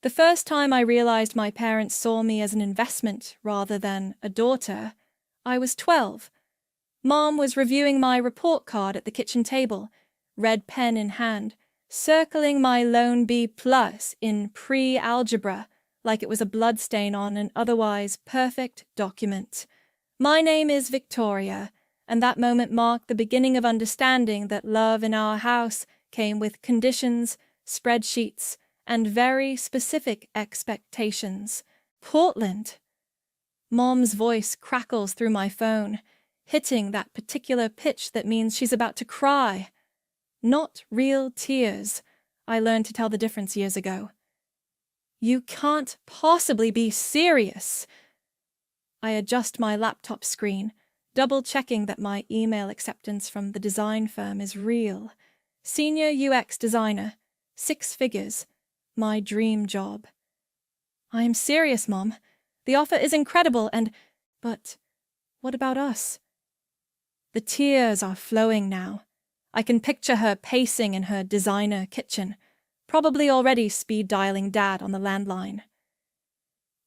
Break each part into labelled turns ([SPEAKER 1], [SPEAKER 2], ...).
[SPEAKER 1] The first time I realized my parents saw me as an investment rather than a daughter, I was 12. Mom was reviewing my report card at the kitchen table, red pen in hand, circling my lone B+ in pre-algebra like it was a bloodstain on an otherwise perfect document. My name is Victoria, and that moment marked the beginning of understanding that love in our house came with conditions, spreadsheets, and very specific expectations. Portland. Mom's voice crackles through my phone, hitting that particular pitch that means she's about to cry. Not real tears. I learned to tell the difference years ago. You can't possibly be serious. I adjust my laptop screen, double-checking that my email acceptance from the design firm is real. Senior UX designer, 6 figures, my dream job. I am serious, Mom. The offer is incredible but what about us? The tears are flowing now. I can picture her pacing in her designer kitchen, probably already speed-dialing Dad on the landline.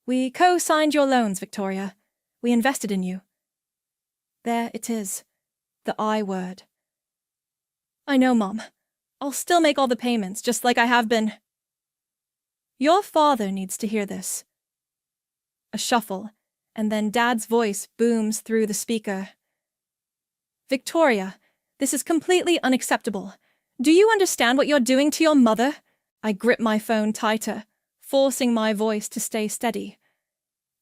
[SPEAKER 1] We co-signed your loans, Victoria. We invested in you. There it is, the I word. I know, Mom. I'll still make all the payments, just like I have been. Your father needs to hear this. A shuffle, and then Dad's voice booms through the speaker. Victoria, this is completely unacceptable. Do you understand what you're doing to your mother? I grip my phone tighter, forcing my voice to stay steady.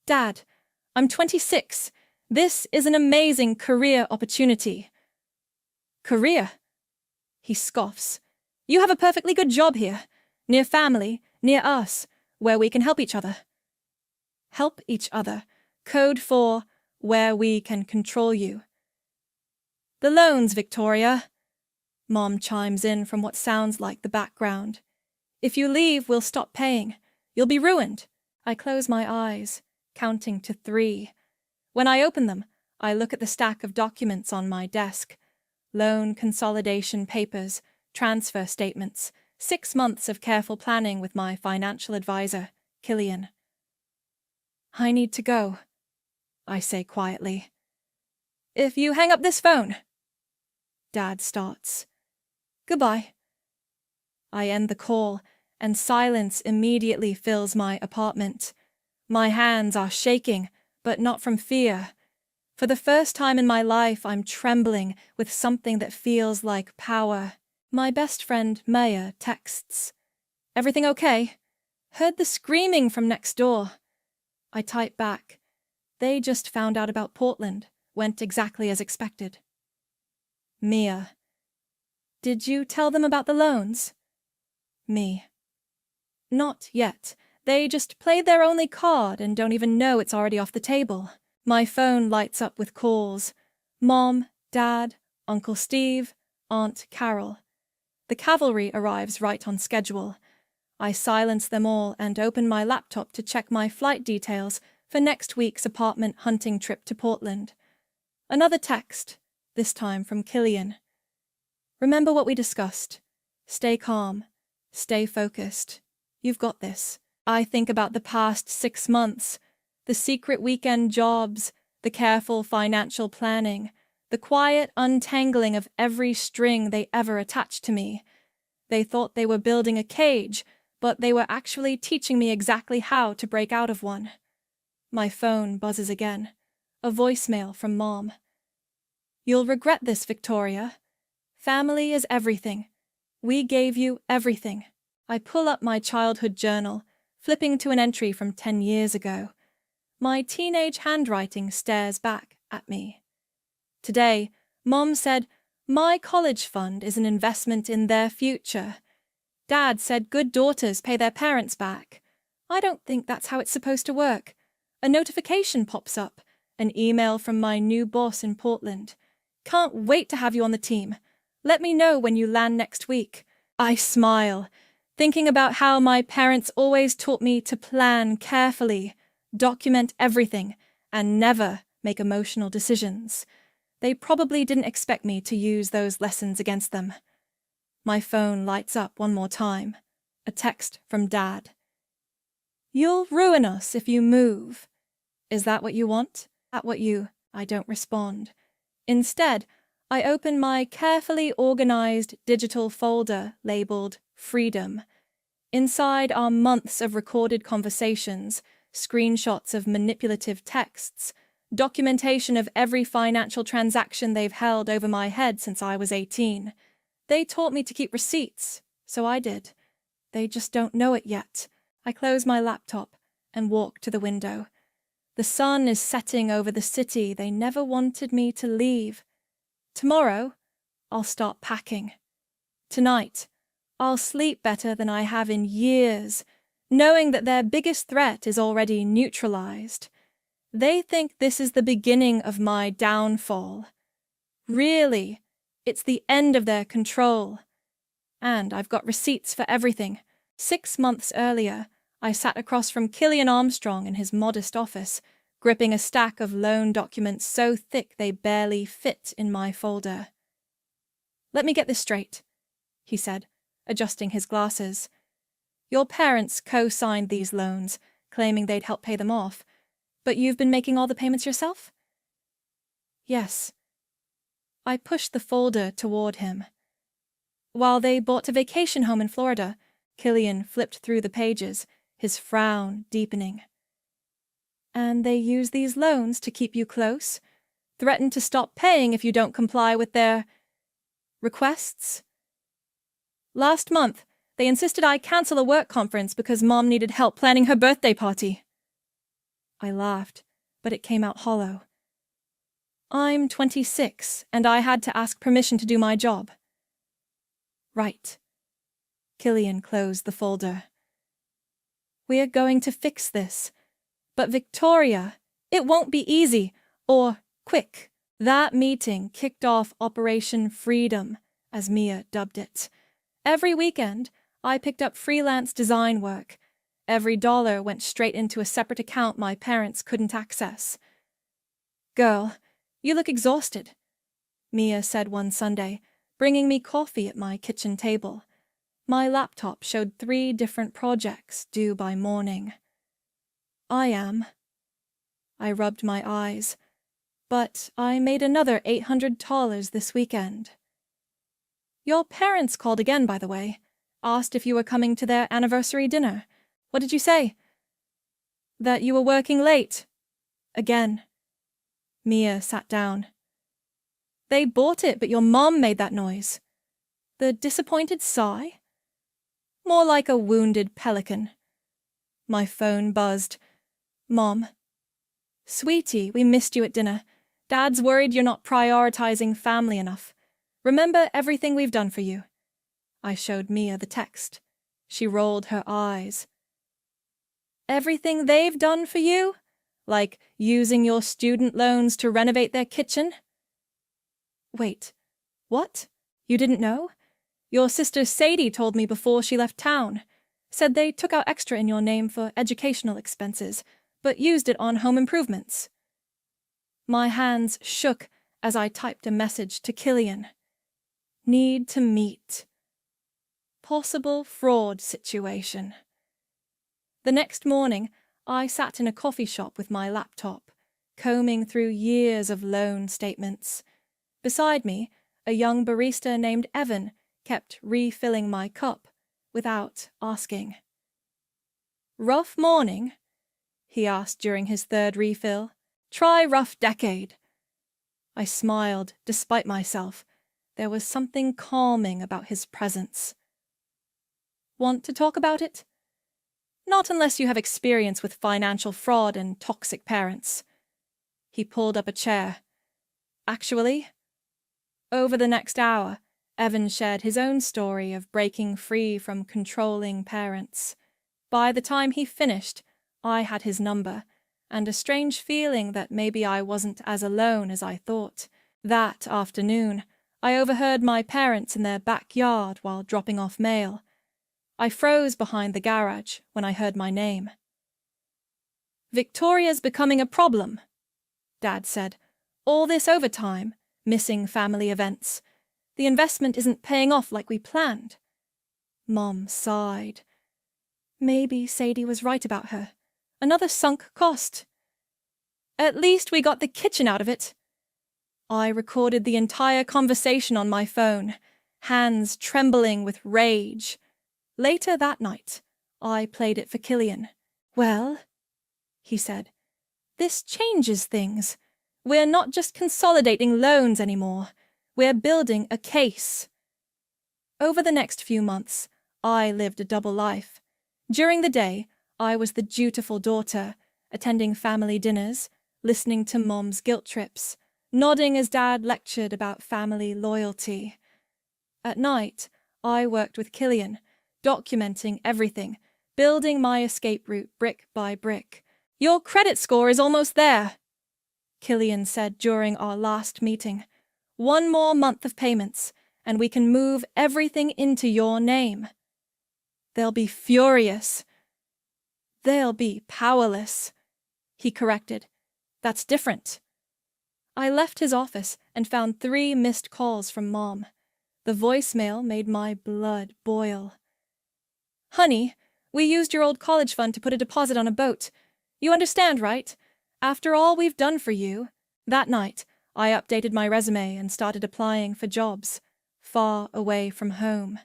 [SPEAKER 1] Dad, I'm 26. This is an amazing career opportunity. Career? He scoffs. You have a perfectly good job here, near family, near us, where we can help each other. Help each other. Code for where we can control you. The loans, Victoria. Mom chimes in from what sounds like the background. If you leave, we'll stop paying. You'll be ruined. I close my eyes, counting to 3. When I open them, I look at the stack of documents on my desk. Loan consolidation papers, transfer statements, 6 months of careful planning with my financial advisor, Killian. I need to go, I say quietly. If you hang up this phone. Dad starts. Goodbye. I end the call, and silence immediately fills my apartment. My hands are shaking, but not from fear. For the first time in my life, I'm trembling with something that feels like power. My best friend, Maya, texts. Everything okay? Heard the screaming from next door. I type back. They just found out about Portland. Went exactly as expected. Mia. Did you tell them about the loans? Me. Not yet. They just played their only card and don't even know it's already off the table. My phone lights up with calls. Mom, Dad, Uncle Steve, Aunt Carol. The cavalry arrives right on schedule. I silence them all and open my laptop to check my flight details for next week's apartment hunting trip to Portland. Another text, this time from Killian. Remember what we discussed. Stay calm. Stay focused. You've got this. I think about the past 6 months, the secret weekend jobs, the careful financial planning, the quiet untangling of every string they ever attached to me. They thought they were building a cage, but they were actually teaching me exactly how to break out of one. My phone buzzes again. A voicemail from Mom. You'll regret this, Victoria. Family is everything. We gave you everything. I pull up my childhood journal, flipping to an entry from 10 years ago. My teenage handwriting stares back at me. Today, Mom said, my college fund is an investment in their future. Dad said good daughters pay their parents back. I don't think that's how it's supposed to work. A notification pops up, an email from my new boss in Portland. Can't wait to have you on the team. Let me know when you land next week. I smile, thinking about how my parents always taught me to plan carefully, document everything, and never make emotional decisions. They probably didn't expect me to use those lessons against them. My phone lights up one more time. A text from Dad. You'll ruin us if you move. Is that what you want? I don't respond. Instead, I open my carefully organized digital folder labeled Freedom. Inside are months of recorded conversations, screenshots of manipulative texts, documentation of every financial transaction they've held over my head since I was 18. They taught me to keep receipts, so I did. They just don't know it yet. I close my laptop and walk to the window. The sun is setting over the city they never wanted me to leave. Tomorrow, I'll start packing. Tonight, I'll sleep better than I have in years, knowing that their biggest threat is already neutralized. They think this is the beginning of my downfall. Really, it's the end of their control. And I've got receipts for everything. 6 months earlier, I sat across from Killian Armstrong in his modest office, gripping a stack of loan documents so thick they barely fit in my folder. "Let me get this straight," he said, adjusting his glasses. "Your parents co-signed these loans, claiming they'd help pay them off, but you've been making all the payments yourself?" "Yes." I pushed the folder toward him. "While they bought a vacation home in Florida," Killian flipped through the pages, his frown deepening. "And they use these loans to keep you close? Threaten to stop paying if you don't comply with their requests? Last month, they insisted I cancel a work conference because Mom needed help planning her birthday party." I laughed, but it came out hollow. "I'm 26, and I had to ask permission to do my job." "Right." Killian closed the folder. "We're going to fix this. But Victoria, it won't be easy, or quick." That meeting kicked off Operation Freedom, as Mia dubbed it. Every weekend, I picked up freelance design work. Every dollar went straight into a separate account my parents couldn't access. "Girl, you look exhausted," Mia said one Sunday, bringing me coffee at my kitchen table. My laptop showed 3 different projects due by morning. "I am." I rubbed my eyes. "But I made another $800 this weekend." "Your parents called again, by the way. Asked if you were coming to their anniversary dinner. What did you say?" "That you were working late. Again." Mia sat down. "They bought it, but your mom made that noise." The disappointed sigh? "More like a wounded pelican." My phone buzzed. "Mom." "Sweetie, we missed you at dinner. Dad's worried you're not prioritizing family enough. Remember everything we've done for you." I showed Mia the text. She rolled her eyes. "Everything they've done for you? Like using your student loans to renovate their kitchen?" "Wait, what? You didn't know? Your sister Sadie told me before she left town. Said they took out extra in your name for educational expenses, but used it on home improvements." My hands shook as I typed a message to Killian. Need to meet. Possible fraud situation. The next morning, I sat in a coffee shop with my laptop, combing through years of loan statements. Beside me, a young barista named Evan kept refilling my cup without asking. "Rough morning?" he asked during his 3rd refill. "Try rough decade." I smiled, despite myself. There was something calming about his presence. "Want to talk about it?" "Not unless you have experience with financial fraud and toxic parents." He pulled up a chair. "Actually?" Over the next hour, Evan shared his own story of breaking free from controlling parents. By the time he finished, I had his number, and a strange feeling that maybe I wasn't as alone as I thought. That afternoon, I overheard my parents in their backyard while dropping off mail. I froze behind the garage when I heard my name. "Victoria's becoming a problem," Dad said. "All this overtime, missing family events. The investment isn't paying off like we planned." Mom sighed. Maybe Sadie was right about her. Another sunk cost. At least we got the kitchen out of it. I recorded the entire conversation on my phone, hands trembling with rage. Later that night, I played it for Killian. "Well," he said, "this changes things. We're not just consolidating loans anymore. We're building a case." Over the next few months, I lived a double life. During the day, I was the dutiful daughter, attending family dinners, listening to Mom's guilt trips, nodding as Dad lectured about family loyalty. At night, I worked with Killian, documenting everything, building my escape route brick by brick. "Your credit score is almost there," Killian said during our last meeting. "One more month of payments, and we can move everything into your name." "They'll be furious." "They'll be powerless," he corrected. "That's different." I left his office and found 3 missed calls from Mom. The voicemail made my blood boil. "Honey, we used your old college fund to put a deposit on a boat. You understand, right? After all we've done for you." That night, I updated my resume and started applying for jobs, far away from home.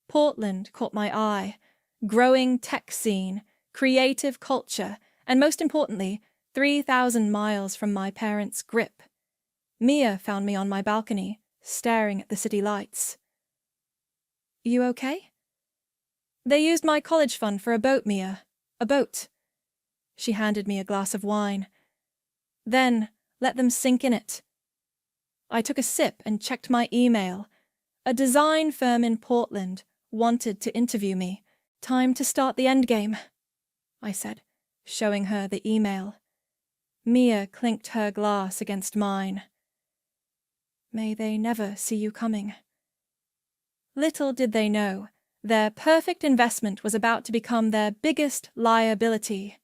[SPEAKER 1] Portland caught my eye. Growing tech scene, creative culture, and most importantly, 3,000 miles from my parents' grip. Mia found me on my balcony, staring at the city lights. "You okay?" "They used my college fund for a boat, Mia. A boat." She handed me a glass of wine. "Then let them sink in it." I took a sip and checked my email. A design firm in Portland wanted to interview me. "Time to start the endgame," I said, showing her the email. Mia clinked her glass against mine. "May they never see you coming." Little did they know, their perfect investment was about to become their biggest liability.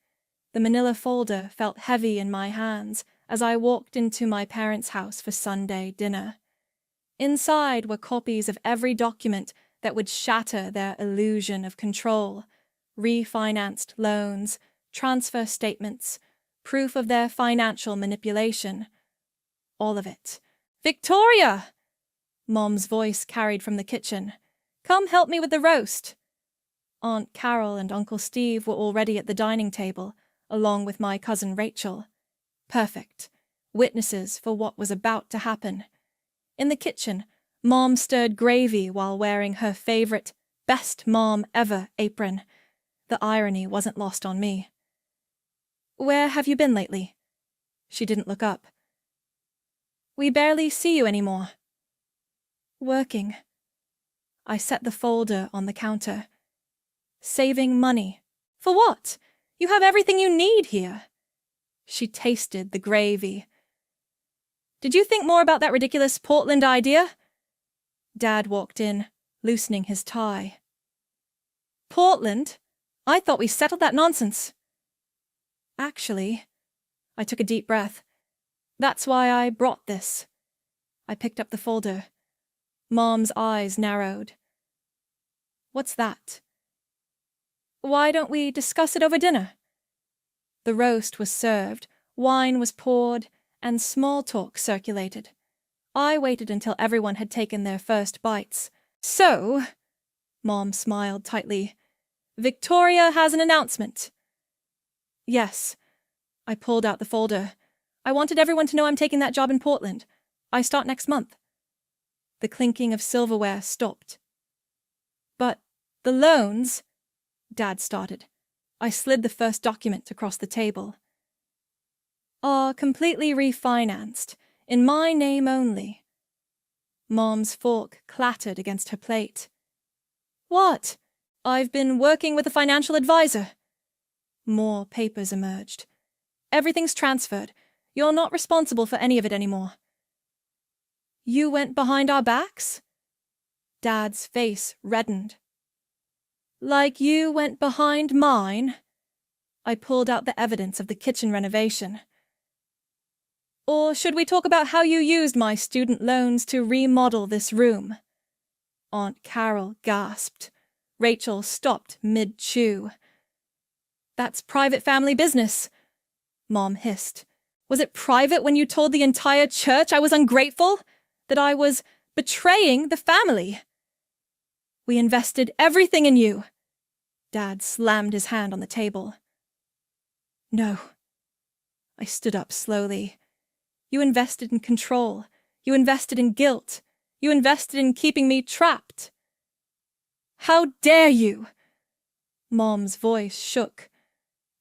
[SPEAKER 1] The manila folder felt heavy in my hands as I walked into my parents' house for Sunday dinner. Inside were copies of every document that would shatter their illusion of control: refinanced loans, transfer statements, proof of their financial manipulation. All of it. "Victoria!" Mom's voice carried from the kitchen. "Come help me with the roast." Aunt Carol and Uncle Steve were already at the dining table, along with my cousin Rachel. Perfect. Witnesses for what was about to happen. In the kitchen, Mom stirred gravy while wearing her favorite, best mom ever apron. The irony wasn't lost on me. "Where have you been lately?" She didn't look up. "We barely see you anymore." "Working." I set the folder on the counter. "Saving money." "For what? You have everything you need here." She tasted the gravy. "Did you think more about that ridiculous Portland idea?" Dad walked in, loosening his tie. "Portland? I thought we settled that nonsense." "Actually," I took a deep breath, "that's why I brought this." I picked up the folder. Mom's eyes narrowed. "What's that?" "Why don't we discuss it over dinner?" The roast was served, wine was poured, and small talk circulated. I waited until everyone had taken their first bites. "So," Mom smiled tightly, "Victoria has an announcement." "Yes." I pulled out the folder. "I wanted everyone to know I'm taking that job in Portland. I start next month." The clinking of silverware stopped. "But the loans," Dad started. I slid the first document across the table. "Are completely refinanced, in my name only." Mom's fork clattered against her plate. "What? I've been working with a financial advisor." More papers emerged. "Everything's transferred. You're not responsible for any of it anymore." "You went behind our backs?" Dad's face reddened. "Like you went behind mine?" I pulled out the evidence of the kitchen renovation. "Or should we talk about how you used my student loans to remodel this room?" Aunt Carol gasped. Rachel stopped mid-chew. That's private family business, Mom hissed. Was it private when you told the entire church I was ungrateful? That I was betraying the family? We invested everything in you. Dad slammed his hand on the table. No. I stood up slowly. You invested in control. You invested in guilt. You invested in keeping me trapped. How dare you? Mom's voice shook.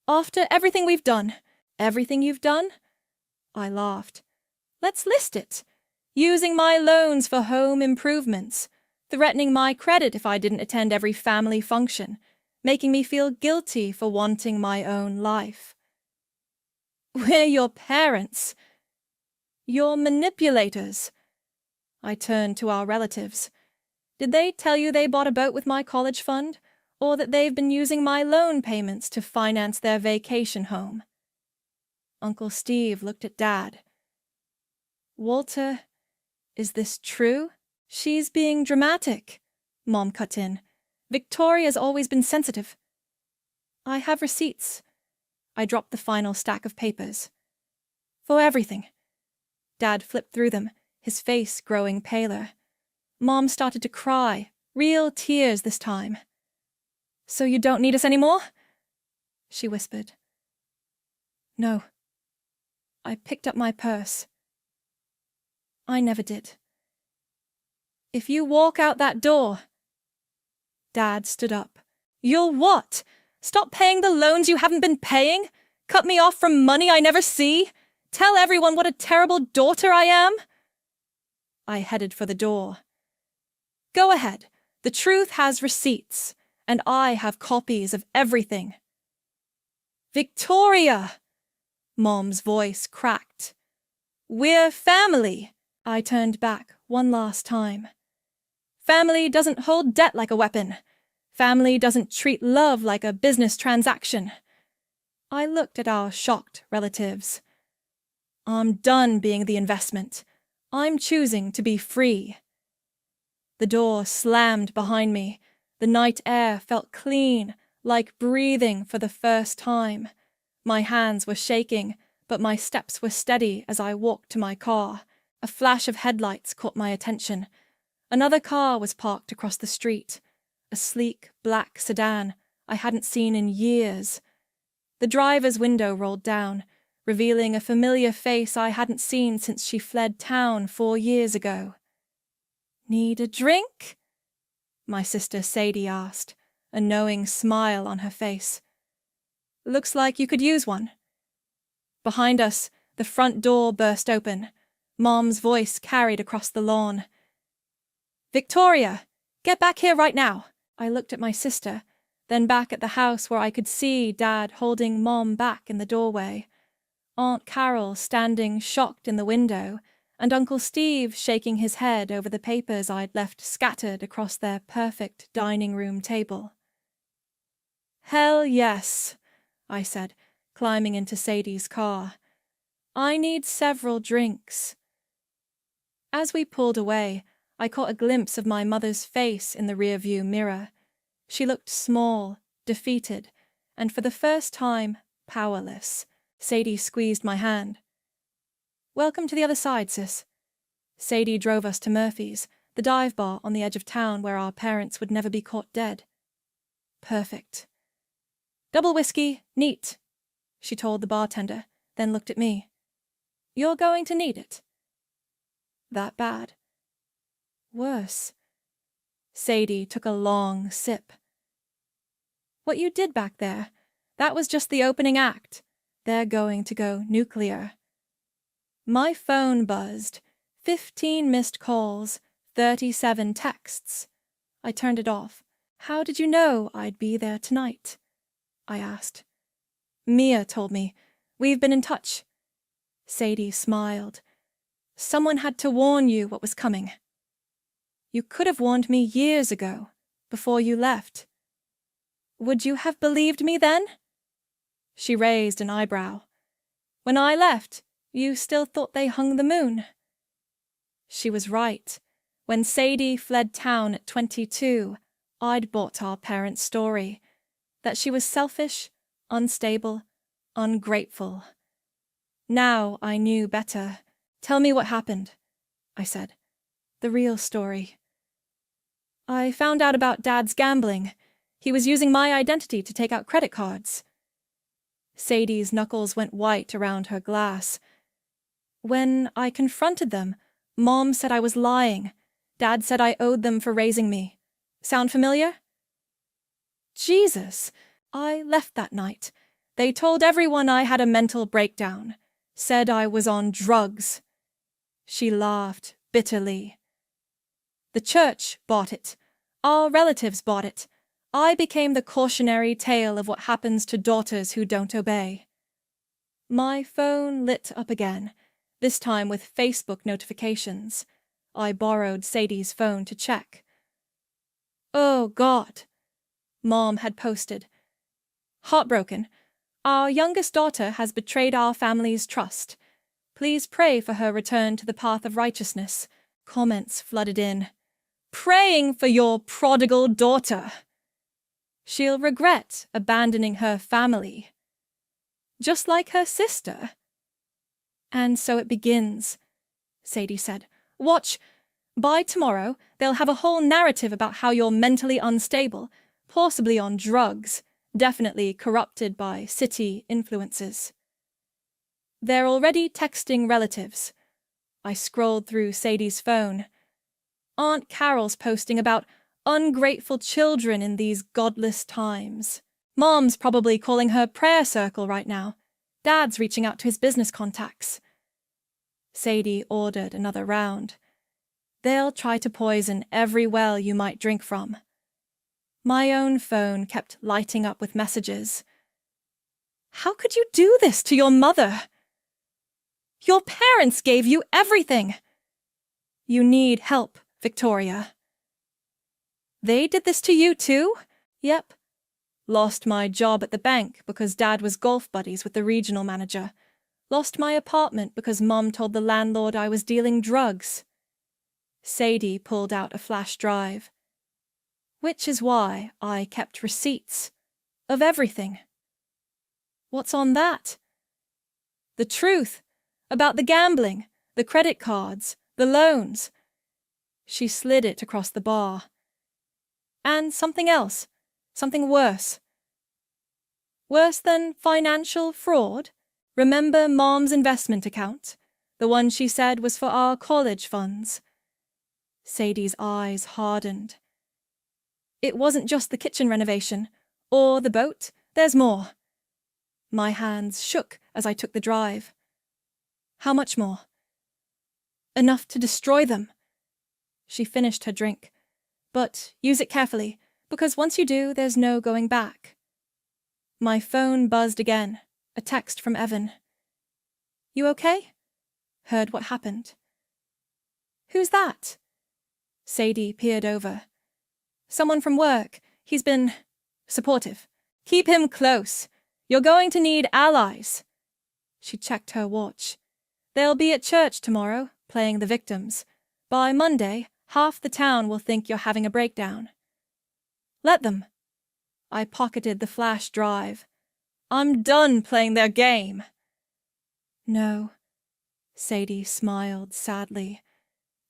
[SPEAKER 1] After everything we've done, everything you've done? I laughed. Let's list it. Using my loans for home improvements, threatening my credit if I didn't attend every family function, making me feel guilty for wanting my own life. We're your parents. You're manipulators. I turned to our relatives. Did they tell you they bought a boat with my college fund, or that they've been using my loan payments to finance their vacation home? Uncle Steve looked at Dad. Walter, is this true? She's being dramatic, Mom cut in. Victoria's always been sensitive. I have receipts. I dropped the final stack of papers. For everything. Dad flipped through them, his face growing paler. Mom started to cry, real tears this time. So you don't need us anymore? She whispered. No. I picked up my purse. I never did. If you walk out that door... Dad stood up. You'll what? Stop paying the loans you haven't been paying? Cut me off from money I never see? Tell everyone what a terrible daughter I am? I headed for the door. Go ahead. The truth has receipts, and I have copies of everything. Victoria! Mom's voice cracked. We're family. I turned back one last time. Family doesn't hold debt like a weapon. Family doesn't treat love like a business transaction. I looked at our shocked relatives. I'm done being the investment. I'm choosing to be free. The door slammed behind me. The night air felt clean, like breathing for the first time. My hands were shaking, but my steps were steady as I walked to my car. A flash of headlights caught my attention. Another car was parked across the street. A sleek, black sedan I hadn't seen in years. The driver's window rolled down, revealing a familiar face I hadn't seen since she fled town 4 years ago. Need a drink? My sister Sadie asked, a knowing smile on her face. Looks like you could use one. Behind us, the front door burst open. Mom's voice carried across the lawn. Victoria, get back here right now. I looked at my sister, then back at the house where I could see Dad holding Mom back in the doorway, Aunt Carol standing shocked in the window, and Uncle Steve shaking his head over the papers I'd left scattered across their perfect dining room table. Hell yes, I said, climbing into Sadie's car. I need several drinks. As we pulled away, I caught a glimpse of my mother's face in the rearview mirror. She looked small, defeated, and for the first time, powerless. Sadie squeezed my hand. Welcome to the other side, sis. Sadie drove us to Murphy's, the dive bar on the edge of town where our parents would never be caught dead. Perfect. Double whiskey, neat, she told the bartender, then looked at me. You're going to need it. That bad? Worse. Sadie took a long sip. What you did back there, that was just the opening act. They're going to go nuclear. My phone buzzed. 15 missed calls, 37 texts. I turned it off. How did you know I'd be there tonight? I asked. Mia told me. We've been in touch. Sadie smiled. Someone had to warn you what was coming. You could have warned me years ago, before you left. Would you have believed me then? She raised an eyebrow. When I left, you still thought they hung the moon. She was right. When Sadie fled town at 22, I'd bought our parents' story. That she was selfish, unstable, ungrateful. Now I knew better. Tell me what happened, I said. The real story. I found out about Dad's gambling. He was using my identity to take out credit cards. Sadie's knuckles went white around her glass. When I confronted them, Mom said I was lying. Dad said I owed them for raising me. Sound familiar? Jesus! I left that night. They told everyone I had a mental breakdown. Said I was on drugs. She laughed bitterly. The church bought it. Our relatives bought it. I became the cautionary tale of what happens to daughters who don't obey. My phone lit up again, this time with Facebook notifications. I borrowed Sadie's phone to check. Oh, God, Mom had posted. Heartbroken. Our youngest daughter has betrayed our family's trust. Please pray for her return to the path of righteousness. Comments flooded in. Praying for your prodigal daughter. She'll regret abandoning her family. Just like her sister. And so it begins, Sadie said. Watch. By tomorrow, they'll have a whole narrative about how you're mentally unstable, possibly on drugs, definitely corrupted by city influences. They're already texting relatives. I scrolled through Sadie's phone. Aunt Carol's posting about ungrateful children in these godless times. Mom's probably calling her prayer circle right now. Dad's reaching out to his business contacts. Sadie ordered another round. They'll try to poison every well you might drink from. My own phone kept lighting up with messages. How could you do this to your mother? Your parents gave you everything. You need help, Victoria. They did this to you too? Yep. Lost my job at the bank because Dad was golf buddies with the regional manager. Lost my apartment because Mom told the landlord I was dealing drugs. Sadie pulled out a flash drive. Which is why I kept receipts. Of everything. What's on that? The truth. About the gambling, the credit cards, the loans. She slid it across the bar. And something else. Something worse. Worse than financial fraud? Remember Mom's investment account? The one she said was for our college funds. Sadie's eyes hardened. It wasn't just the kitchen renovation. Or the boat. There's more. My hands shook as I took the drive. How much more? Enough to destroy them. She finished her drink. But use it carefully, because once you do, there's no going back. My phone buzzed again, a text from Evan. You okay? Heard what happened. Who's that? Sadie peered over. Someone from work. He's been supportive. Keep him close. You're going to need allies. She checked her watch. They'll be at church tomorrow, playing the victims. By Monday, half the town will think you're having a breakdown. Let them. I pocketed the flash drive. I'm done playing their game. No. Sadie smiled sadly.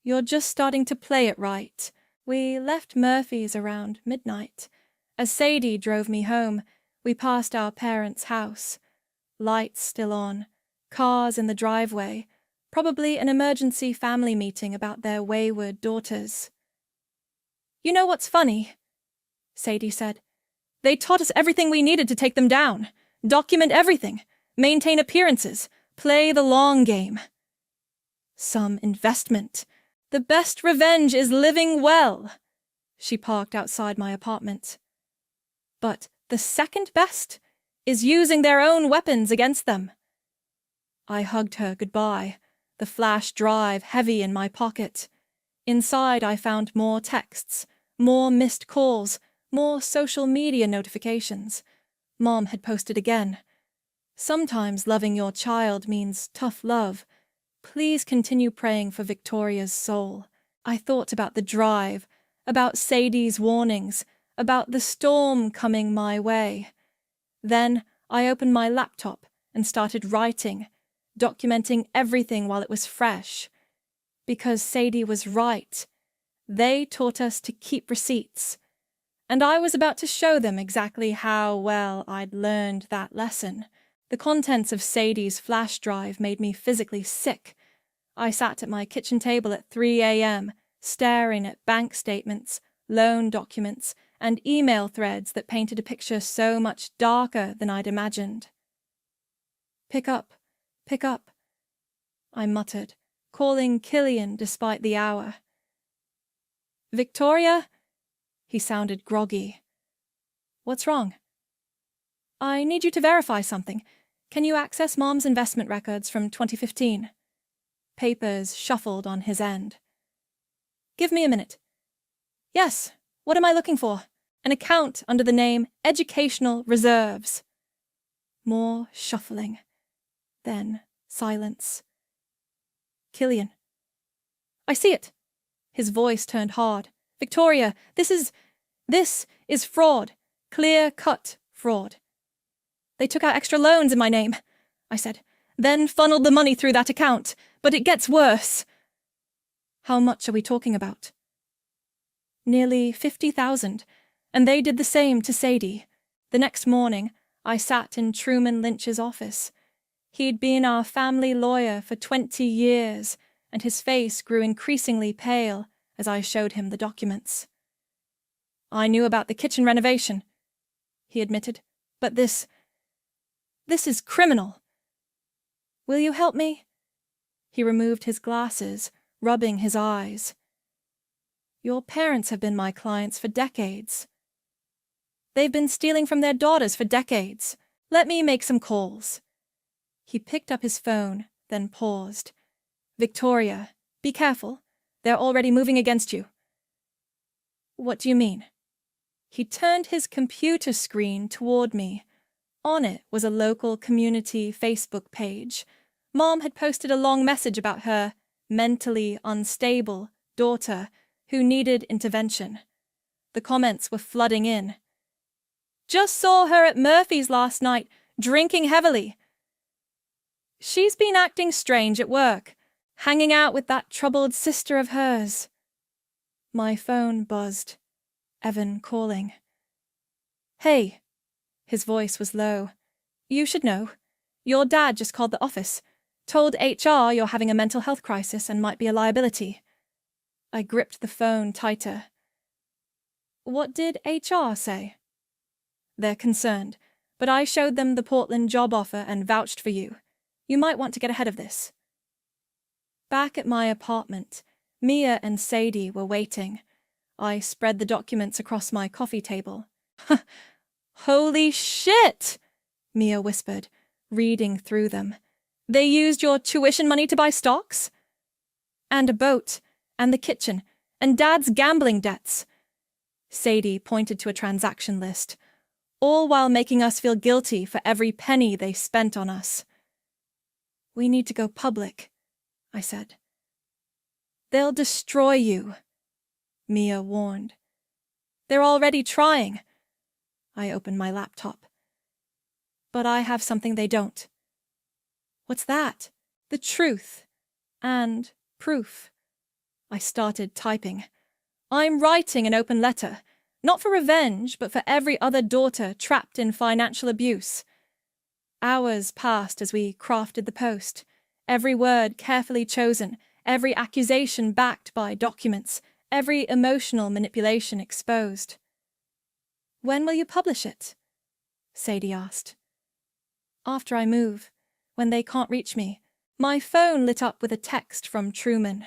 [SPEAKER 1] You're just starting to play it right. We left Murphy's around midnight. As Sadie drove me home, we passed our parents' house. Lights still on. Cars in the driveway. Probably an emergency family meeting about their wayward daughters. You know what's funny? Sadie said. They taught us everything we needed to take them down. Document everything. Maintain appearances. Play the long game. Some investment. The best revenge is living well. She parked outside my apartment. But the second best is using their own weapons against them. I hugged her goodbye, the flash drive heavy in my pocket. Inside I found more texts, more missed calls, more social media notifications. Mom had posted again. Sometimes loving your child means tough love. Please continue praying for Victoria's soul. I thought about the drive, about Sadie's warnings, about the storm coming my way. Then I opened my laptop and started writing, documenting everything while it was fresh. Because Sadie was right. They taught us to keep receipts. And I was about to show them exactly how well I'd learned that lesson. The contents of Sadie's flash drive made me physically sick. I sat at my kitchen table at 3 a.m., staring at bank statements, loan documents, and email threads that painted a picture so much darker than I'd imagined. Pick up, I muttered, calling Killian despite the hour. Victoria? He sounded groggy. What's wrong? I need you to verify something. Can you access Mom's investment records from 2015? Papers shuffled on his end. Give me a minute. Yes, what am I looking for? An account under the name Educational Reserves. More shuffling. Then silence. Killian. I see it. His voice turned hard. Victoria, this is fraud. Clear-cut fraud. They took out extra loans in my name, I said, then funneled the money through that account. But it gets worse. How much are we talking about? Nearly 50,000, and they did the same to Sadie. The next morning, I sat in Truman Lynch's office. He'd been our family lawyer for 20 years, and his face grew increasingly pale as I showed him the documents. I knew about the kitchen renovation, he admitted, but this is criminal. Will you help me? He removed his glasses, rubbing his eyes. Your parents have been my clients for decades. They've been stealing from their daughters for decades. Let me make some calls. He picked up his phone, then paused. Victoria, be careful. They're already moving against you. What do you mean? He turned his computer screen toward me. On it was a local community Facebook page. Mom had posted a long message about her mentally unstable daughter who needed intervention. The comments were flooding in. Just saw her at Murphy's last night, drinking heavily. She's been acting strange at work, hanging out with that troubled sister of hers. My phone buzzed. Evan calling. Hey. His voice was low. You should know. Your dad just called the office. Told HR you're having a mental health crisis and might be a liability. I gripped the phone tighter. What did HR say? They're concerned, but I showed them the Portland job offer and vouched for you. You might want to get ahead of this. Back at my apartment, Mia and Sadie were waiting. I spread the documents across my coffee table. Holy shit, Mia whispered, reading through them. They used your tuition money to buy stocks? And a boat, and the kitchen, and Dad's gambling debts. Sadie pointed to a transaction list, all while making us feel guilty for every penny they spent on us. We need to go public, I said. They'll destroy you, Mia warned. They're already trying. I opened my laptop. But I have something they don't. What's that? The truth. And proof. I started typing. I'm writing an open letter, not for revenge, but for every other daughter trapped in financial abuse. Hours passed as we crafted the post, every word carefully chosen, every accusation backed by documents, every emotional manipulation exposed. When will you publish it? Sadie asked. After I move. When they can't reach me. My phone lit up with a text from Truman.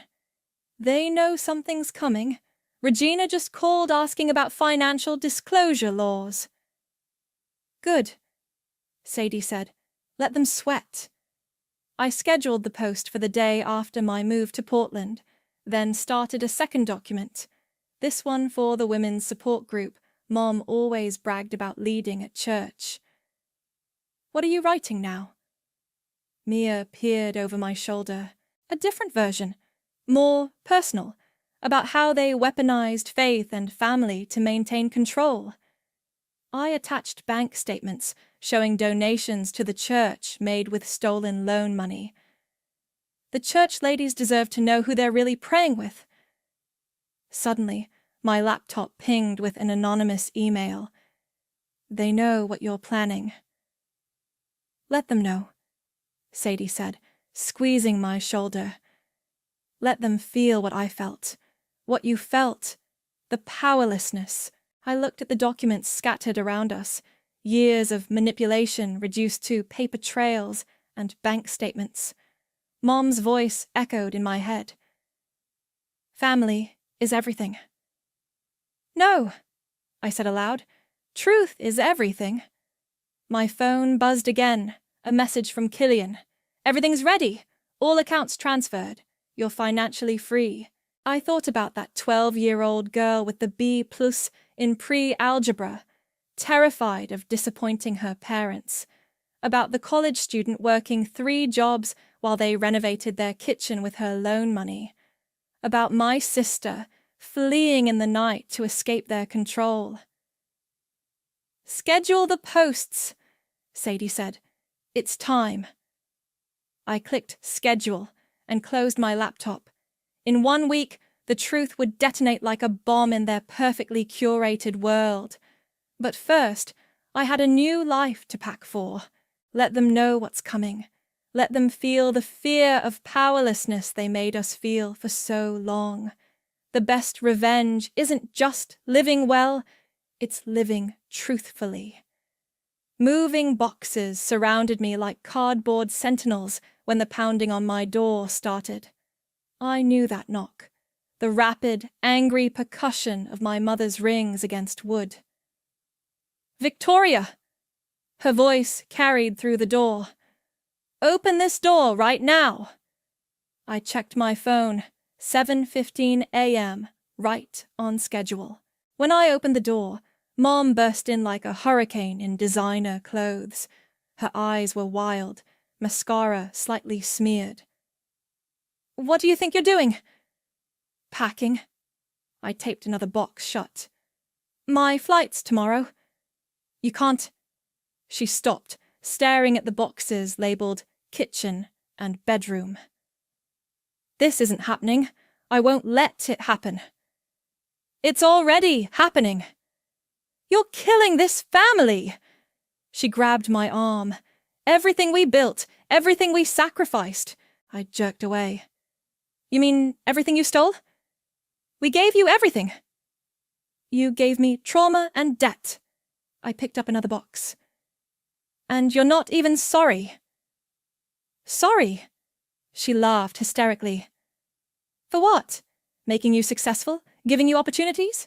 [SPEAKER 1] They know something's coming. Regina just called asking about financial disclosure laws. Good, Sadie said. Let them sweat. I scheduled the post for the day after my move to Portland, then started a second document, this one for the women's support group Mom always bragged about leading at church. What are you writing now? Mia peered over my shoulder. A different version, more personal, about how they weaponized faith and family to maintain control. I attached bank statements showing donations to the church made with stolen loan money. The church ladies deserve to know who they're really praying with. Suddenly, my laptop pinged with an anonymous email. They know what you're planning. Let them know, Sadie said, squeezing my shoulder. Let them feel what I felt, what you felt, the powerlessness. I looked at the documents scattered around us, years of manipulation reduced to paper trails and bank statements. Mom's voice echoed in my head. Family is everything. No, I said aloud. Truth is everything. My phone buzzed again, a message from Killian. Everything's ready. All accounts transferred. You're financially free. I thought about that 12-year-old girl with the B+ in pre-algebra, terrified of disappointing her parents. About the college student working 3 jobs while they renovated their kitchen with her loan money. About my sister fleeing in the night to escape their control. Schedule the posts, Sadie said. It's time. I clicked schedule and closed my laptop. In 1 week, the truth would detonate like a bomb in their perfectly curated world. But first, I had a new life to pack for. Let them know what's coming. Let them feel the fear of powerlessness they made us feel for so long. The best revenge isn't just living well, it's living truthfully. Moving boxes surrounded me like cardboard sentinels when the pounding on my door started. I knew that knock, the rapid, angry percussion of my mother's rings against wood. Victoria! Her voice carried through the door. Open this door right now! I checked my phone. 7:15 a.m., right on schedule. When I opened the door, Mom burst in like a hurricane in designer clothes. Her eyes were wild, mascara slightly smeared. What do you think you're doing? Packing. I taped another box shut. My flight's tomorrow. You can't. She stopped, staring at the boxes labeled kitchen and bedroom. This isn't happening. I won't let it happen. It's already happening. You're killing this family. She grabbed my arm. Everything we built, everything we sacrificed. I jerked away. You mean everything you stole? We gave you everything. You gave me trauma and debt. I picked up another box. And you're not even sorry. Sorry? She laughed hysterically. For what? Making you successful? Giving you opportunities?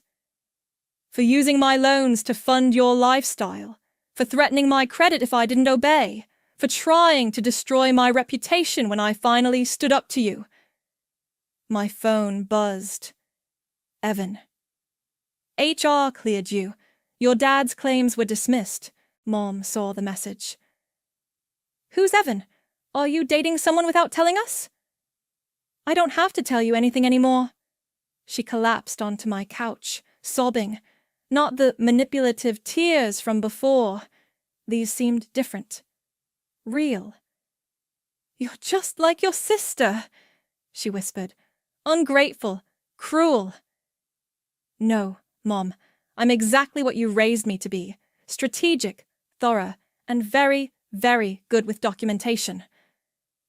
[SPEAKER 1] For using my loans to fund your lifestyle? For threatening my credit if I didn't obey? For trying to destroy my reputation when I finally stood up to you? My phone buzzed. Evan. HR cleared you. Your dad's claims were dismissed. Mom saw the message. Who's Evan? Are you dating someone without telling us? I don't have to tell you anything anymore. She collapsed onto my couch, sobbing. Not the manipulative tears from before. These seemed different. Real. You're just like your sister, she whispered. Ungrateful. Cruel. No, Mom. I'm exactly what you raised me to be. Strategic, thorough, and very, very good with documentation.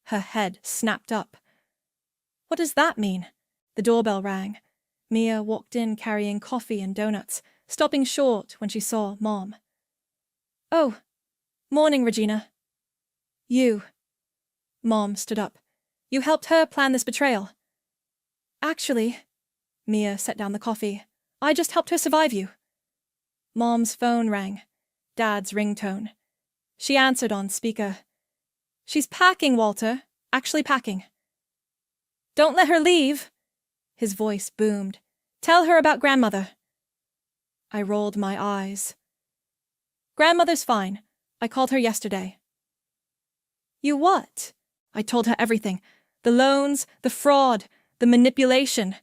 [SPEAKER 1] Her head snapped up. What does that mean? The doorbell rang. Mia walked in carrying coffee and donuts, stopping short when she saw Mom. Oh, morning, Regina. You. Mom stood up. You helped her plan this betrayal. Actually, Mia set down the coffee. I just helped her survive you. Mom's phone rang. Dad's ringtone. She answered on speaker. She's packing, Walter. Actually packing. Don't let her leave. His voice boomed. Tell her about Grandmother. I rolled my eyes. Grandmother's fine. I called her yesterday. You what? I told her everything. The loans, the fraud, the manipulation.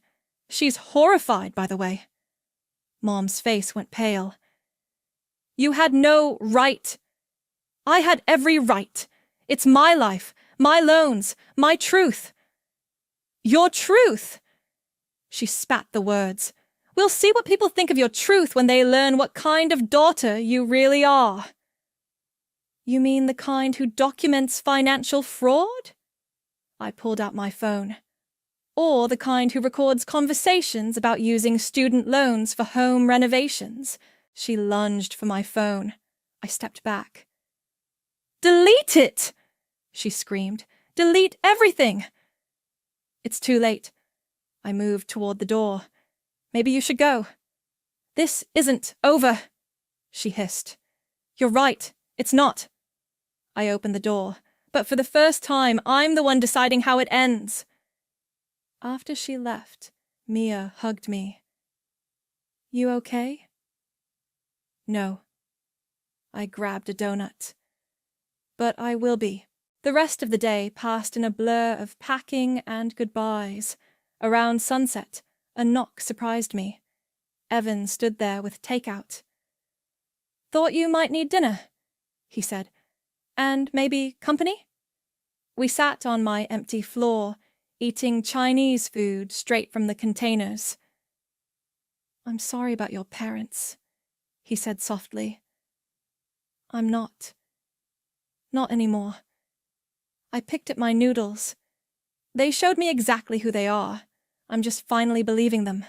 [SPEAKER 1] She's horrified, by the way. Mom's face went pale. You had no right. I had every right. It's my life, my loans, my truth. Your truth! She spat the words. We'll see what people think of your truth when they learn what kind of daughter you really are. You mean the kind who documents financial fraud? I pulled out my phone. Or the kind who records conversations about using student loans for home renovations. She lunged for my phone. I stepped back. Delete it! She screamed. Delete everything! It's too late. I moved toward the door. Maybe you should go. This isn't over, she hissed. You're right, it's not. I opened the door, but for the first time, I'm the one deciding how it ends. After she left, Mia hugged me. You okay? No. I grabbed a donut. But I will be. The rest of the day passed in a blur of packing and goodbyes. Around sunset, a knock surprised me. Evan stood there with takeout. Thought you might need dinner, he said. And maybe company? We sat on my empty floor, eating Chinese food straight from the containers. I'm sorry about your parents, he said softly. I'm not. Not anymore. I picked at my noodles. They showed me exactly who they are. I'm just finally believing them.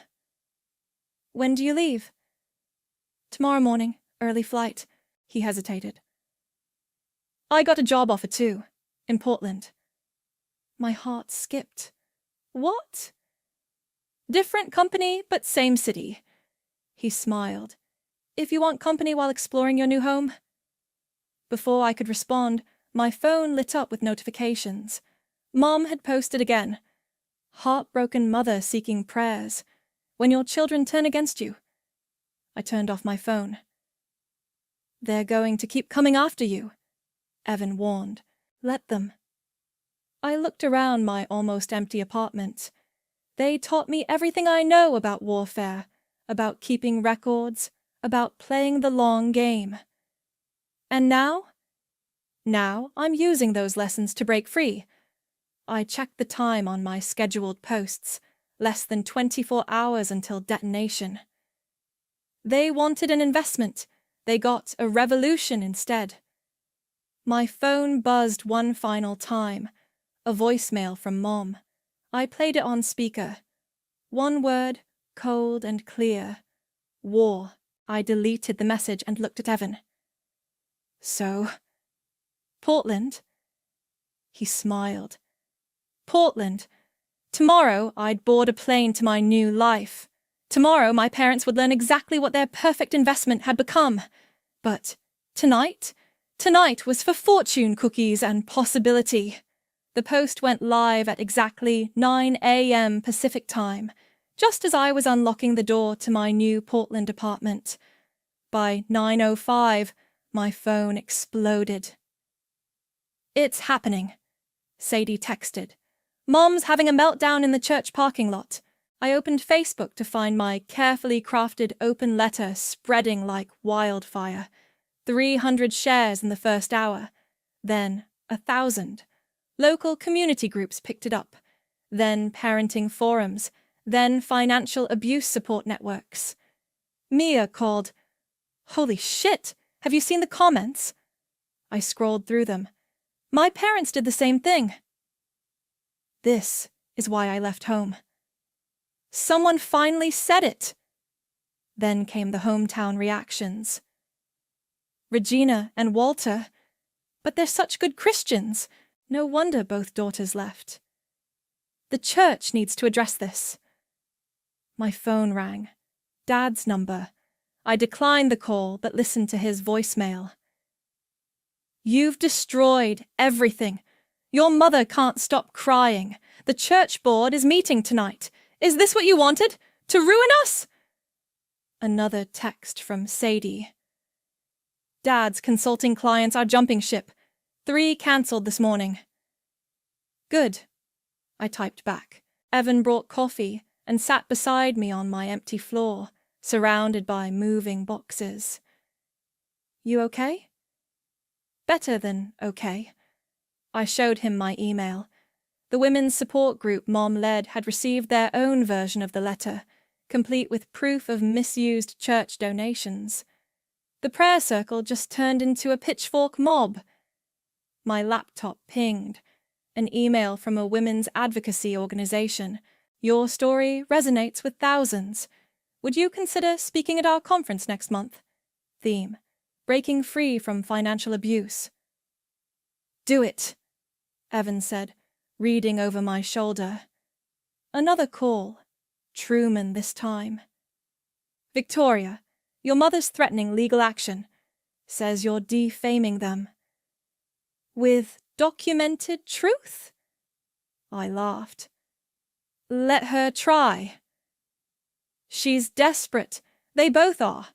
[SPEAKER 1] When do you leave? Tomorrow morning, early flight. He hesitated. I got a job offer too, in Portland. My heart skipped. What? Different company, but same city. He smiled. If you want company while exploring your new home? Before I could respond, my phone lit up with notifications. Mom had posted again. Heartbroken mother seeking prayers. When your children turn against you. I turned off my phone. They're going to keep coming after you, Evan warned. Let them. I looked around my almost empty apartment. They taught me everything I know about warfare, about keeping records, about playing the long game. And now? Now I'm using those lessons to break free. I checked the time on my scheduled posts, less than 24 hours until detonation. They wanted an investment. They got a revolution instead. My phone buzzed one final time. A voicemail from Mom. I played it on speaker. One word, cold and clear. War. I deleted the message and looked at Evan. So? Portland? He smiled. Portland. Tomorrow I'd board a plane to my new life. Tomorrow my parents would learn exactly what their perfect investment had become. But tonight? Tonight was for fortune cookies and possibility. The post went live at exactly 9 a.m. Pacific time, just as I was unlocking the door to my new Portland apartment. By 9:05, my phone exploded. It's happening, Sadie texted. Mom's having a meltdown in the church parking lot. I opened Facebook to find my carefully crafted open letter spreading like wildfire. 300 shares in the first hour. Then 1,000. Local community groups picked it up. Then parenting forums. Then financial abuse support networks. Mia called, Holy shit, have you seen the comments? I scrolled through them. My parents did the same thing. This is why I left home. Someone finally said it. Then came the hometown reactions. Regina and Walter. But they're such good Christians. No wonder both daughters left. The church needs to address this. My phone rang. Dad's number. I declined the call but listened to his voicemail. You've destroyed everything. Your mother can't stop crying. The church board is meeting tonight. Is this what you wanted? To ruin us? Another text from Sadie. Dad's consulting clients are jumping ship. 3 cancelled this morning. Good, I typed back. Evan brought coffee and sat beside me on my empty floor, surrounded by moving boxes. You okay? Better than okay. I showed him my email. The women's support group Mom led had received their own version of the letter, complete with proof of misused church donations. The prayer circle just turned into a pitchfork mob. My laptop pinged. An email from a women's advocacy organization. Your story resonates with thousands. Would you consider speaking at our conference next month? Theme: breaking free from financial abuse. Do it, Evan said, reading over my shoulder. Another call. Truman this time. Victoria, your mother's threatening legal action. Says you're defaming them. With documented truth? I laughed. Let her try. She's desperate. They both are.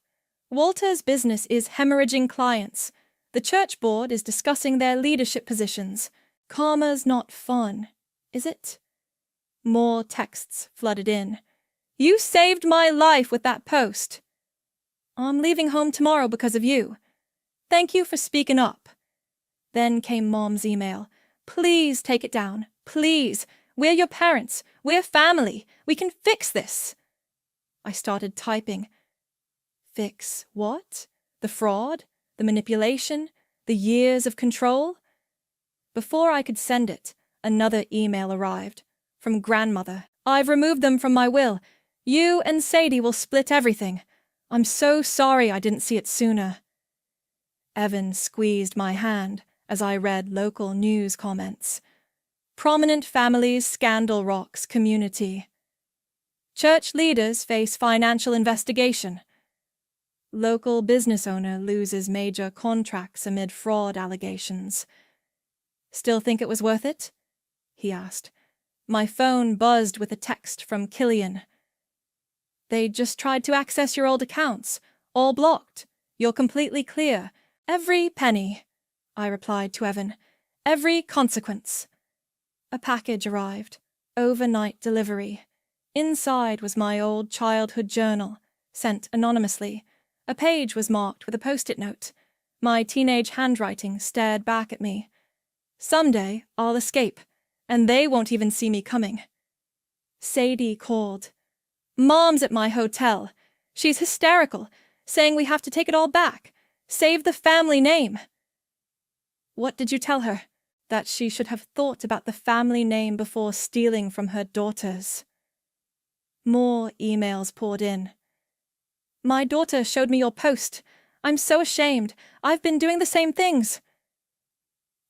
[SPEAKER 1] Walter's business is hemorrhaging clients. The church board is discussing their leadership positions. Karma's not fun, is it? More texts flooded in. You saved my life with that post. I'm leaving home tomorrow because of you. Thank you for speaking up. Then came Mom's email. Please take it down. Please. We're your parents. We're family. We can fix this. I started typing. Fix what? The fraud? The manipulation? The years of control? Before I could send it, another email arrived. From grandmother. I've removed them from my will. You and Sadie will split everything. I'm so sorry I didn't see it sooner. Evan squeezed my hand as I read local news comments. Prominent families scandal rocks community. Church leaders face financial investigation. Local business owner loses major contracts amid fraud allegations. Still think it was worth it? He asked. My phone buzzed with a text from Killian. They just tried to access your old accounts. All blocked. You're completely clear. Every penny, I replied to Evan. Every consequence. A package arrived. Overnight delivery. Inside was my old childhood journal, sent anonymously. A page was marked with a post-it note. My teenage handwriting stared back at me. Someday I'll escape, and they won't even see me coming. Sadie called. Mom's at my hotel. She's hysterical, saying we have to take it all back. Save the family name. What did you tell her? That she should have thought about the family name before stealing from her daughters. More emails poured in. My daughter showed me your post. I'm so ashamed. I've been doing the same things.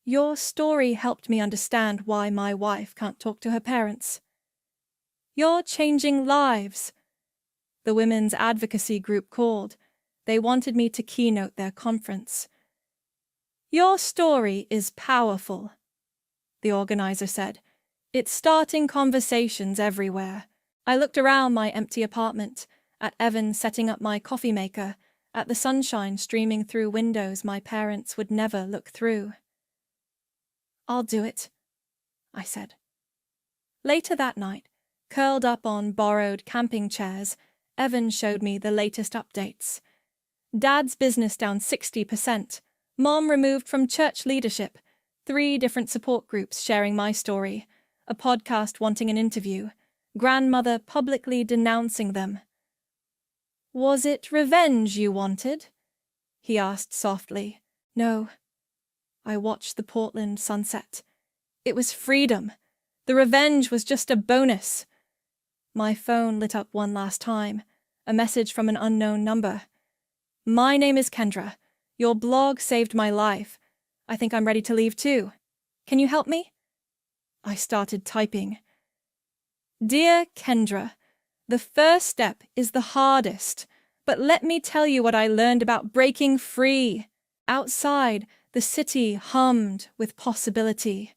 [SPEAKER 1] Your story helped me understand why my wife can't talk to her parents. You're changing lives. The women's advocacy group called. They wanted me to keynote their conference. Your story is powerful, the organizer said. It's starting conversations everywhere. I looked around my empty apartment, at Evan setting up my coffee maker, at the sunshine streaming through windows my parents would never look through. I'll do it, I said. Later that night, curled up on borrowed camping chairs, Evan showed me the latest updates. Dad's business down 60%, Mom removed from church leadership, 3 different support groups sharing my story, a podcast wanting an interview, grandmother publicly denouncing them. Was it revenge you wanted? He asked softly. No. I watched the Portland sunset. It was freedom. The revenge was just a bonus. My phone lit up one last time, a message from an unknown number. My name is Kendra. Your blog saved my life. I think I'm ready to leave too. Can you help me? I started typing. Dear Kendra, the first step is the hardest, but let me tell you what I learned about breaking free. Outside, the city hummed with possibility.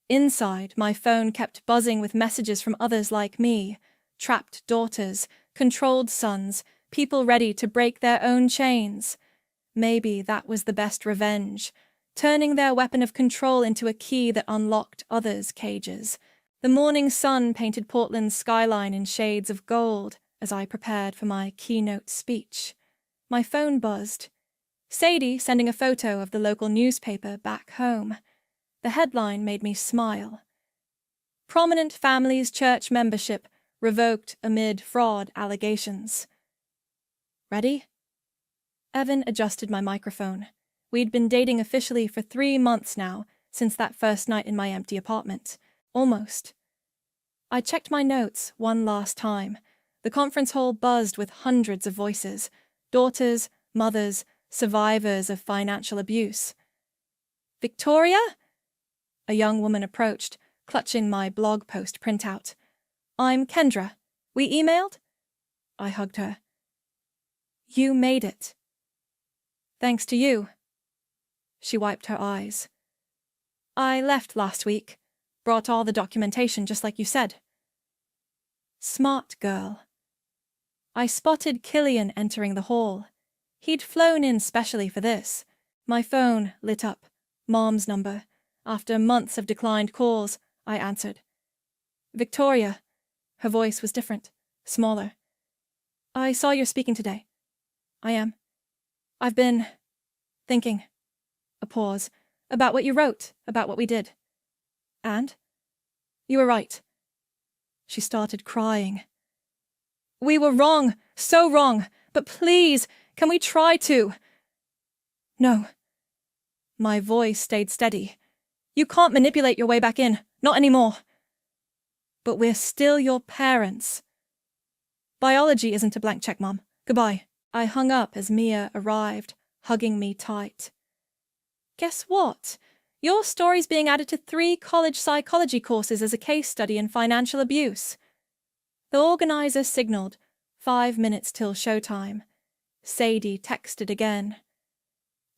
[SPEAKER 1] Inside, my phone kept buzzing with messages from others like me, trapped daughters, controlled sons, people ready to break their own chains. Maybe that was the best revenge, turning their weapon of control into a key that unlocked others' cages. The morning sun painted Portland's skyline in shades of gold as I prepared for my keynote speech. My phone buzzed. Sadie sending a photo of the local newspaper back home. The headline made me smile. Prominent family's church membership revoked amid fraud allegations. Ready? Evan adjusted my microphone. We'd been dating officially for 3 months now, since that first night in my empty apartment. Almost. I checked my notes one last time. The conference hall buzzed with hundreds of voices. Daughters, mothers, survivors of financial abuse. Victoria? A young woman approached, clutching my blog post printout. I'm Kendra. We emailed? I hugged her. You made it. Thanks to you. She wiped her eyes. I left last week. Brought all the documentation just like you said. Smart girl. I spotted Killian entering the hall. He'd flown in specially for this. My phone lit up. Mom's number. After months of declined calls, I answered. Victoria. Her voice was different, smaller. I saw you're speaking today. I am. I've been thinking. A pause. About what you wrote, about what we did. And? You were right. She started crying. We were wrong, so wrong, but please, can we try to? No. My voice stayed steady. You can't manipulate your way back in, not anymore. But we're still your parents. Biology isn't a blank check, Mom. Goodbye. I hung up as Mia arrived, hugging me tight. Guess what? Your story's being added to 3 college psychology courses as a case study in financial abuse. The organizer signaled, 5 minutes till showtime. Sadie texted again.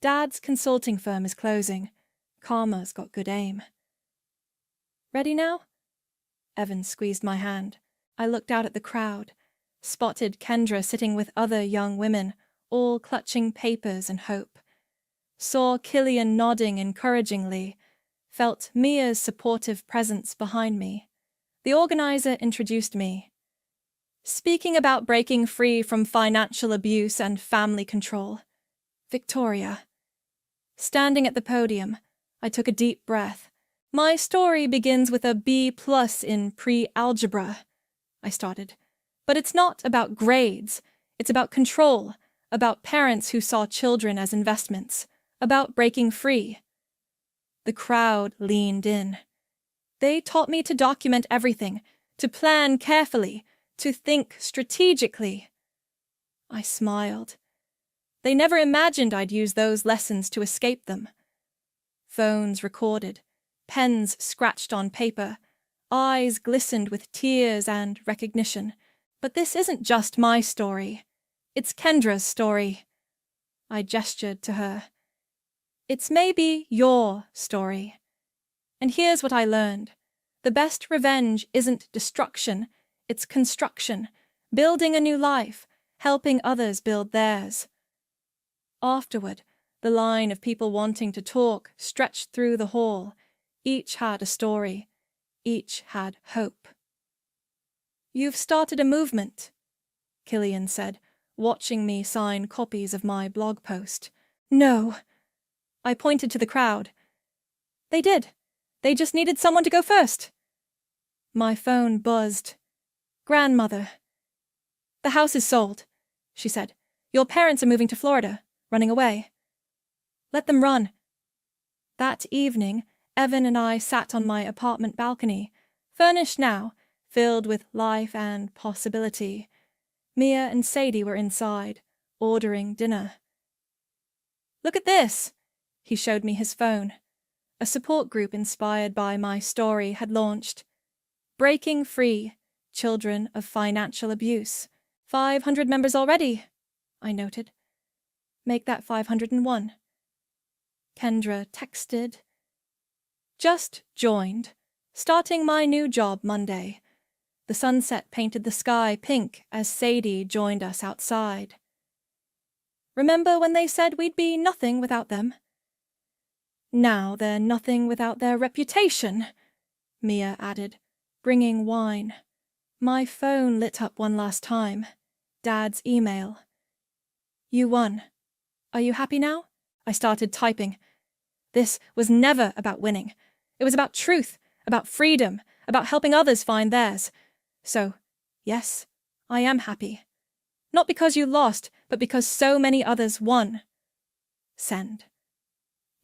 [SPEAKER 1] Dad's consulting firm is closing. Karma's got good aim. Ready now? Evan squeezed my hand. I looked out at the crowd, spotted Kendra sitting with other young women, all clutching papers and hope. Saw Killian nodding encouragingly, felt Mia's supportive presence behind me. The organizer introduced me. Speaking about breaking free from financial abuse and family control. Victoria. Standing at the podium, I took a deep breath. My story begins with a B+ in pre-algebra, I started. But it's not about grades. It's about control, about parents who saw children as investments, about breaking free. The crowd leaned in. They taught me to document everything, to plan carefully, to think strategically. I smiled. They never imagined I'd use those lessons to escape them. Phones recorded, pens scratched on paper, eyes glistened with tears and recognition. But this isn't just my story. It's Kendra's story. I gestured to her. It's maybe your story. And here's what I learned. The best revenge isn't destruction, it's construction, building a new life, helping others build theirs. Afterward, the line of people wanting to talk stretched through the hall. Each had a story. Each had hope. You've started a movement, Killian said, watching me sign copies of my blog post. No. I pointed to the crowd. They did. They just needed someone to go first. My phone buzzed. Grandmother. The house is sold, she said. Your parents are moving to Florida, running away. Let them run. That evening, Evan and I sat on my apartment balcony, furnished now, filled with life and possibility. Mia and Sadie were inside, ordering dinner. Look at this. He showed me his phone. A support group inspired by my story had launched. Breaking Free, Children of Financial Abuse. 500 members already, I noted. Make that 501. Kendra texted. Just joined. Starting my new job Monday. The sunset painted the sky pink as Sadie joined us outside. Remember when they said we'd be nothing without them? Now they're nothing without their reputation, Mia added, bringing wine. My phone lit up one last time. Dad's email. You won. Are you happy now? I started typing. This was never about winning. It was about truth, about freedom, about helping others find theirs. So, yes, I am happy. Not because you lost, but because so many others won. Send.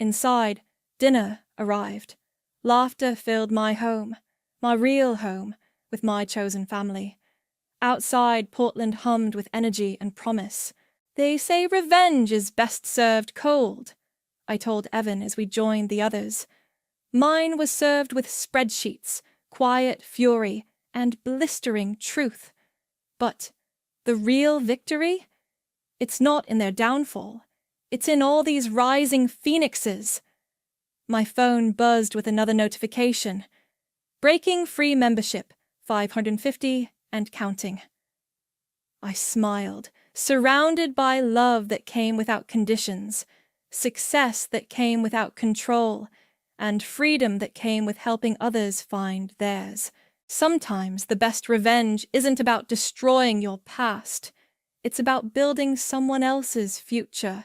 [SPEAKER 1] Inside, dinner arrived. Laughter filled my home, my real home, with my chosen family. Outside, Portland hummed with energy and promise. They say revenge is best served cold, I told Evan as we joined the others. Mine was served with spreadsheets, quiet fury, and blistering truth. But the real victory? It's not in their downfall. It's in all these rising phoenixes. My phone buzzed with another notification. Breaking free membership, 550 and counting. I smiled, surrounded by love that came without conditions, success that came without control, and freedom that came with helping others find theirs. Sometimes the best revenge isn't about destroying your past. It's about building someone else's future.